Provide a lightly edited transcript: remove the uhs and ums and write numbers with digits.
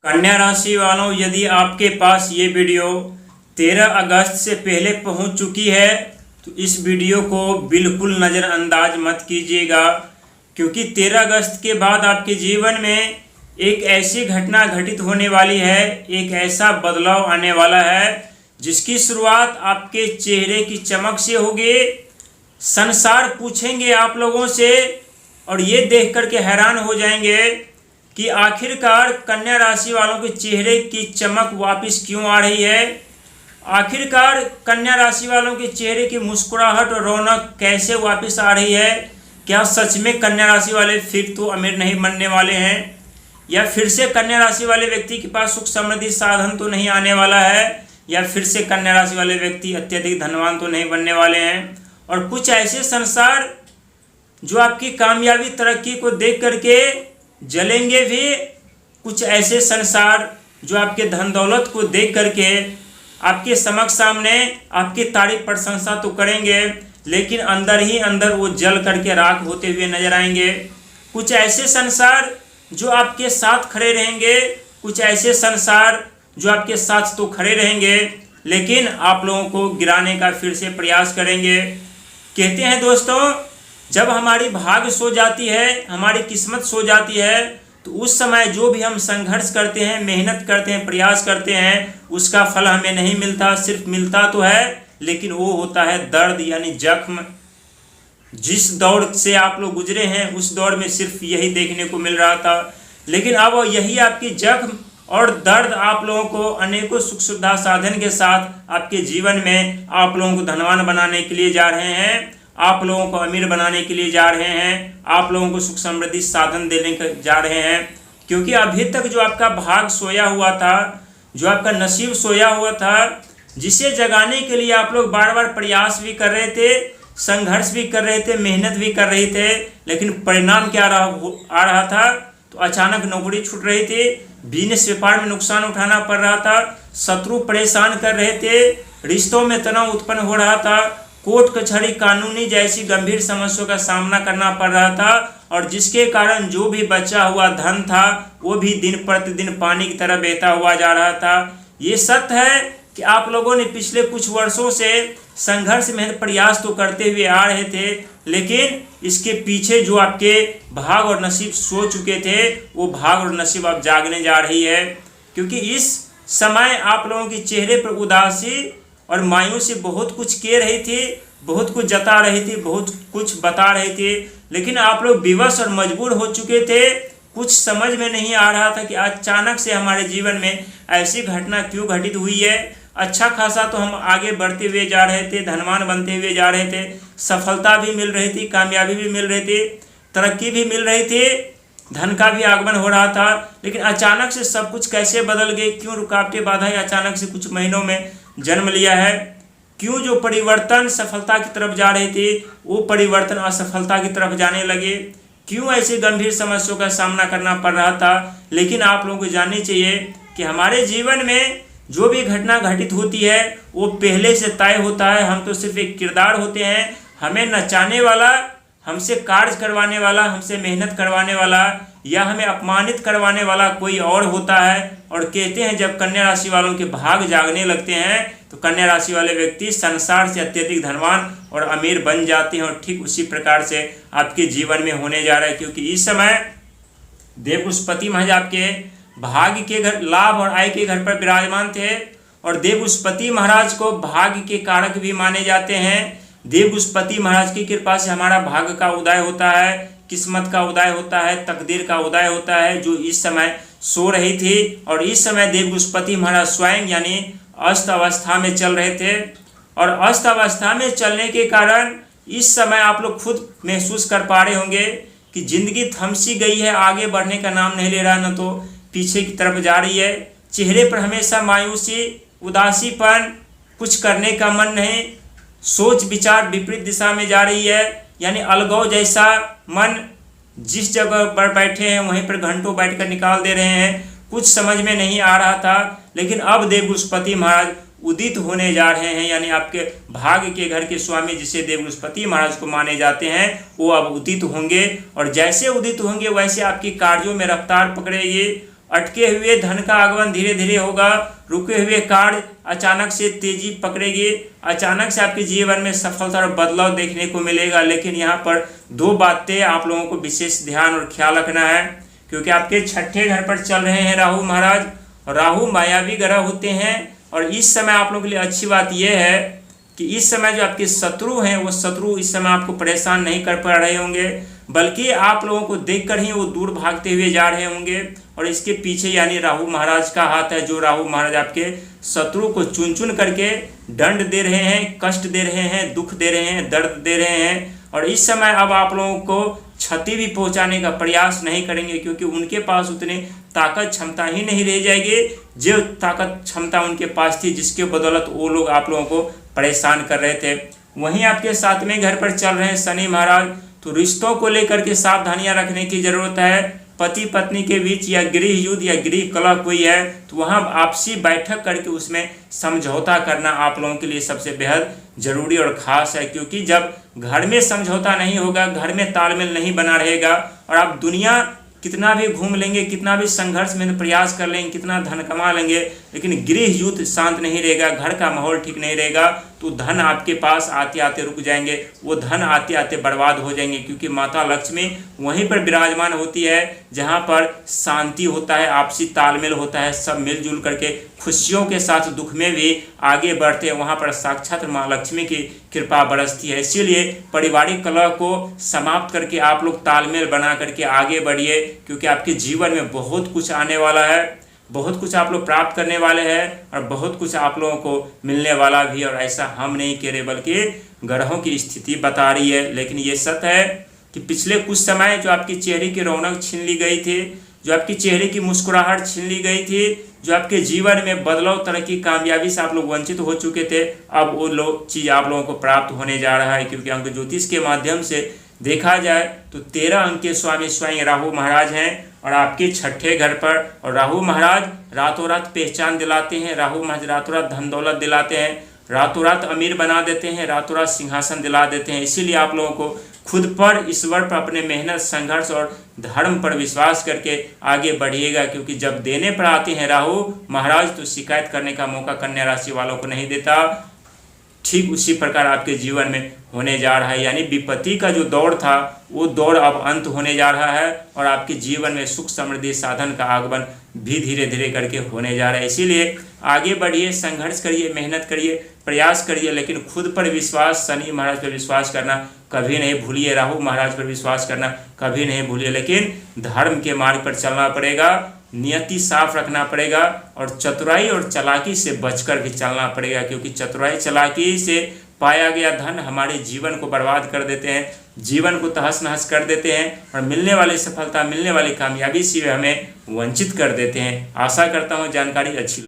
कन्या राशि वालों, यदि आपके पास ये वीडियो 13 अगस्त से पहले पहुंच चुकी है तो इस वीडियो को बिल्कुल नज़रअंदाज मत कीजिएगा, क्योंकि 13 अगस्त के बाद आपके जीवन में एक ऐसी घटना घटित होने वाली है, एक ऐसा बदलाव आने वाला है जिसकी शुरुआत आपके चेहरे की चमक से होगी। संसार पूछेंगे आप लोगों से और ये देख करके हैरान हो जाएंगे कि आखिरकार कन्या राशि वालों के चेहरे की चमक वापस क्यों आ रही है। आखिरकार कन्या राशि वालों के चेहरे की मुस्कुराहट और रौनक कैसे वापस आ रही है। क्या सच में कन्या राशि वाले फिर तो अमीर नहीं बनने वाले हैं, या फिर से कन्या राशि वाले व्यक्ति के पास सुख समृद्धि साधन तो नहीं आने वाला है, या फिर से कन्या राशि वाले व्यक्ति अत्यधिक धनवान तो नहीं बनने वाले हैं। और कुछ ऐसे संसार जो आपकी कामयाबी तरक्की को देख करके जलेंगे भी, कुछ ऐसे संसार जो आपके धन दौलत को देख करके आपके समक्ष सामने आपकी तारीफ प्रशंसा तो करेंगे, लेकिन अंदर ही अंदर वो जल करके राख होते हुए नजर आएंगे। कुछ ऐसे संसार जो आपके साथ खड़े रहेंगे, कुछ ऐसे संसार जो आपके साथ तो खड़े रहेंगे लेकिन आप लोगों को गिराने का फिर से प्रयास करेंगे। कहते हैं दोस्तों, जब हमारी भाग्य सो जाती है, हमारी किस्मत सो जाती है, तो उस समय जो भी हम संघर्ष करते हैं, मेहनत करते हैं, प्रयास करते हैं, उसका फल हमें नहीं मिलता। सिर्फ मिलता तो है लेकिन वो होता है दर्द, यानी जख्म। जिस दौर से आप लोग गुजरे हैं उस दौर में सिर्फ यही देखने को मिल रहा था, लेकिन अब यही आपकी जख्म और दर्द आप लोगों को अनेकों सुख सुविधा साधन के साथ आपके जीवन में आप लोगों को धनवान बनाने के लिए जा रहे हैं, आप लोगों को अमीर बनाने के लिए जा रहे हैं, आप लोगों को सुख समृद्धि साधन देने के जा रहे हैं। क्योंकि अभी तक जो आपका भाग सोया हुआ था, जो आपका नसीब सोया हुआ था, जिसे जगाने के लिए आप लोग बार बार प्रयास भी कर रहे थे, संघर्ष भी कर रहे थे, मेहनत भी कर रहे थे, लेकिन परिणाम क्या आ रहा था, तो अचानक नौकरी छूट रही थी, बिजनेस व्यापार में नुकसान उठाना पड़ रहा था, शत्रु परेशान कर रहे थे, रिश्तों में तनाव उत्पन्न हो रहा था, कोर्ट कचहरी कानूनी जैसी गंभीर समस्याओं का सामना करना पड़ रहा था, और जिसके कारण जो भी बचा हुआ धन था वो भी दिन प्रतिदिन पानी की तरह बहता हुआ जा रहा था। ये सत्य है कि आप लोगों ने पिछले कुछ वर्षों से संघर्ष में प्रयास तो करते हुए आ रहे थे, लेकिन इसके पीछे जो आपके भाग और नसीब सो चुके थे, वो भाग और नसीब अब जागने जा रही है। क्योंकि इस समय आप लोगों के चेहरे पर उदासी और मायूसी बहुत कुछ कह रही थी, बहुत कुछ जता रही थी, बहुत कुछ बता रही थी, लेकिन आप लोग विवश और मजबूर हो चुके थे। कुछ समझ में नहीं आ रहा था कि अचानक से हमारे जीवन में ऐसी घटना क्यों घटित हुई है। अच्छा खासा तो हम आगे बढ़ते हुए जा रहे थे, धनवान बनते हुए जा रहे थे, सफलता भी मिल रही थी, कामयाबी भी मिल रही थी, तरक्की भी मिल रही थी, धन का भी आगमन हो रहा था, लेकिन अचानक से सब कुछ कैसे बदल गए। क्यों रुकावटें बाधाएं अचानक से कुछ महीनों में जन्म लिया है। क्यों जो परिवर्तन सफलता की तरफ जा रहे थे वो परिवर्तन असफलता की तरफ जाने लगे। क्यों ऐसी गंभीर समस्याओं का सामना करना पड़ रहा था। लेकिन आप लोगों को जाननी चाहिए कि हमारे जीवन में जो भी घटना घटित होती है वो पहले से तय होता है। हम तो सिर्फ एक किरदार होते हैं। हमें नचाने वाला, हमसे कार्य करवाने वाला, हमसे मेहनत करवाने वाला या हमें अपमानित करवाने वाला कोई और होता है। और कहते हैं जब कन्या राशि वालों के भाग जागने लगते हैं तो कन्या राशि वाले व्यक्ति संसार से अत्यधिक धनवान और अमीर बन जाते हैं। और ठीक उसी प्रकार से आपके जीवन में होने जा रहा है, क्योंकि इस समय देवपुष्पति महाराज आपके भाग्य के घर, लाभ और आय के घर पर विराजमान थे। और देवपुष्पति महाराज को भाग्य के कारक भी माने जाते हैं। देवपुष्पति महाराज की कृपा से हमारा भाग्य का उदय होता है, किस्मत का उदय होता है, तकदीर का उदय होता है, जो इस समय सो रही थी। और इस समय देवपुष्पति महाराज स्वयं यानी अस्त अवस्था में चल रहे थे। और अस्त अवस्था में चलने के कारण इस समय आप लोग खुद महसूस कर पा रहे होंगे कि जिंदगी थम सी गई है, आगे बढ़ने का नाम नहीं ले रहा, न तो पीछे की तरफ जा रही है। चेहरे पर हमेशा मायूसी, उदासीपन, कुछ करने का मन नहीं, सोच विचार विपरीत दिशा में जा रही है, यानी अलगाव जैसा मन। जिस जगह पर बैठे हैं वहीं पर घंटों बैठकर निकाल दे रहे हैं। कुछ समझ में नहीं आ रहा था, लेकिन अब देवपुष्पति महाराज उदित होने जा रहे हैं, यानी आपके भाग्य के घर के स्वामी जिसे देवपुष्पति महाराज को माने जाते हैं वो अब उदित होंगे। और जैसे उदित होंगे वैसे आपकी कार्यों में रफ्तार पकड़ेगी। अटके हुए धन का आगमन धीरे धीरे होगा, रुके हुए कार्य अचानक से तेजी पकड़ेगी, अचानक से आपके जीवन में सफलता और बदलाव देखने को मिलेगा। लेकिन यहाँ पर दो बातें आप लोगों को विशेष ध्यान और ख्याल रखना है, क्योंकि आपके छठे घर पर चल रहे हैं राहु महाराज। राहु मायावी ग्रह होते हैं और इस समय आप लोगों के लिए अच्छी बात यह है कि इस समय जो आपके शत्रु हैं वो शत्रु इस समय आपको परेशान नहीं कर पा रहे होंगे, बल्कि आप लोगों को देखकर ही वो दूर भागते हुए जा रहे होंगे। और इसके पीछे यानी राहु महाराज का हाथ है, जो राहु महाराज आपके शत्रु को चुन चुन करके दंड दे रहे हैं, कष्ट दे रहे हैं, दुख दे रहे हैं, दर्द दे रहे हैं। और इस समय अब आप लोगों को क्षति भी पहुंचाने का प्रयास नहीं करेंगे, क्योंकि उनके पास उतनी ताकत क्षमता ही नहीं रह जाएगी जो ताकत क्षमता उनके पास थी, जिसके बदौलत वो लोग आप लोगों को परेशान कर रहे थे। वहीं आपके सातवें घर पर चल रहे हैं शनि महाराज, तो रिश्तों को लेकर के सावधानियां रखने की जरूरत है। पति पत्नी के बीच या गृह युद्ध या गृह कलह कोई है तो वहां आपसी बैठक करके उसमें समझौता करना आप लोगों के लिए सबसे बेहद जरूरी और खास है, क्योंकि जब घर में समझौता नहीं होगा, घर में तालमेल नहीं बना रहेगा, और आप दुनिया कितना भी घूम लेंगे, कितना भी संघर्ष में प्रयास कर लेंगे, कितना धन कमा लेंगे, लेकिन गृह युद्ध शांत नहीं रहेगा, घर का माहौल ठीक नहीं रहेगा, तो धन आपके पास आते आते रुक जाएंगे, वो धन आते आते बर्बाद हो जाएंगे। क्योंकि माता लक्ष्मी वहीं पर विराजमान होती है जहां पर शांति होता है, आपसी तालमेल होता है, सब मिलजुल करके खुशियों के साथ दुख में भी आगे बढ़ते हैं, वहां पर साक्षात माँ लक्ष्मी की कृपा बरसती है। इसीलिए पारिवारिक कलह को समाप्त करके आप लोग तालमेल बना करके आगे बढ़िए, क्योंकि आपके जीवन में बहुत कुछ आने वाला है, बहुत कुछ आप लोग प्राप्त करने वाले हैं और बहुत कुछ आप लोगों को मिलने वाला भी। और ऐसा हम नहीं कह रहे, बल्कि ग्रहों की स्थिति बता रही है। लेकिन ये सत्य है कि पिछले कुछ समय जो आपकी चेहरे की रौनक छीन ली गई थी, जो आपकी चेहरे की मुस्कुराहट छीन ली गई थी, जो आपके जीवन में बदलाव, तरक्की, कामयाबी से आप लोग वंचित हो चुके थे, अब वो चीज़ आप लोगों को प्राप्त होने जा रहा है। क्योंकि अंक ज्योतिष के माध्यम से देखा जाए तो 13 अंक के स्वामी स्वयं राहु महाराज हैं और आपके छठे घर पर। और राहु महाराज रातों रात पहचान दिलाते हैं, राहु महाराज रातों रात धन दौलत दिलाते हैं, रातों रात अमीर बना देते हैं, रातों रात सिंहासन दिला देते हैं। इसीलिए आप लोगों को खुद पर, ईश्वर पर, अपने मेहनत, संघर्ष और धर्म पर विश्वास करके आगे बढ़िएगा, क्योंकि जब देने पर आते हैं राहु महाराज तो शिकायत करने का मौका कन्या राशि वालों को नहीं देता। ठीक उसी प्रकार आपके जीवन में होने जा रहा है, यानी विपत्ति का जो दौर था वो दौर अब अंत होने जा रहा है और आपके जीवन में सुख समृद्धि साधन का आगमन भी धीरे धीरे करके होने जा रहा है। इसीलिए आगे बढ़िए, संघर्ष करिए, मेहनत करिए, प्रयास करिए, लेकिन खुद पर विश्वास, शनि महाराज पर विश्वास करना कभी नहीं भूलिए, राहु महाराज पर विश्वास करना कभी नहीं भूलिए। लेकिन धर्म के मार्ग पर चलना पड़ेगा, नियति साफ रखना पड़ेगा और चतुराई और चालाकी से बचकर भी चलना पड़ेगा, क्योंकि चतुराई चालाकी से पाया गया धन हमारे जीवन को बर्बाद कर देते हैं, जीवन को तहस नहस कर देते हैं और मिलने वाली सफलता, मिलने वाली कामयाबी से हमें वंचित कर देते हैं। आशा करता हूँ जानकारी अच्छी